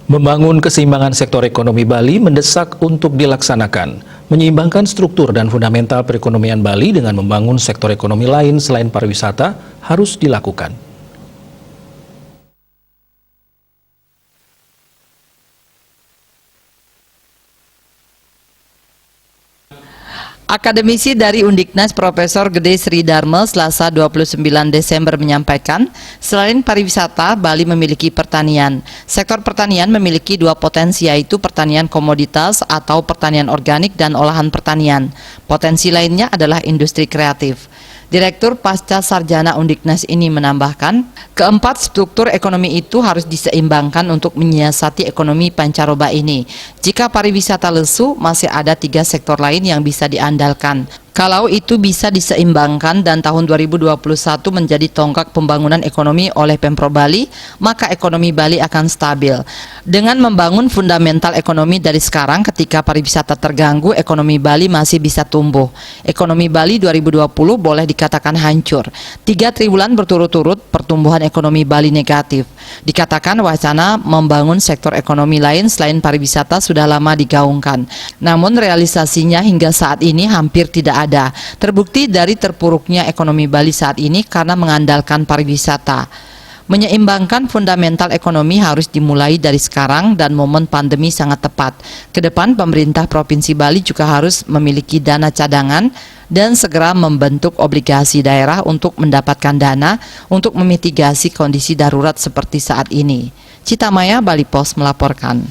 Membangun keseimbangan sektor ekonomi Bali mendesak untuk dilaksanakan. Menyeimbangkan struktur dan fundamental perekonomian Bali dengan membangun sektor ekonomi lain selain pariwisata harus dilakukan. Akademisi dari Undiknas Profesor Gede Sri Dharma Selasa 29 Desember menyampaikan, selain pariwisata, Bali memiliki pertanian. Sektor pertanian memiliki dua potensi, yaitu pertanian komoditas atau pertanian organik dan olahan pertanian. Potensi lainnya adalah industri kreatif. Direktur Pasca Sarjana Undiknas ini menambahkan, keempat struktur ekonomi itu harus diseimbangkan untuk menyiasati ekonomi pancaroba ini. Jika pariwisata lesu, masih ada 3 sektor lain yang bisa diandalkan. Kalau itu bisa diseimbangkan dan tahun 2021 menjadi tonggak pembangunan ekonomi oleh Pemprov Bali, maka ekonomi Bali akan stabil. Dengan membangun fundamental ekonomi dari sekarang, ketika pariwisata terganggu, ekonomi Bali masih bisa tumbuh. Ekonomi Bali 2020 boleh dikatakan hancur. 3 triwulan berturut-turut pertumbuhan ekonomi Bali negatif. Dikatakan wacana membangun sektor ekonomi lain selain pariwisata sudah lama digaungkan. Namun realisasinya hingga saat ini hampir tidak ada. Terbukti dari terpuruknya ekonomi Bali saat ini karena mengandalkan pariwisata. Menyeimbangkan fundamental ekonomi harus dimulai dari sekarang dan momen pandemi sangat tepat. Kedepan pemerintah Provinsi Bali juga harus memiliki dana cadangan dan segera membentuk obligasi daerah untuk mendapatkan dana untuk memitigasi kondisi darurat seperti saat ini. Citamaya, Bali Pos melaporkan.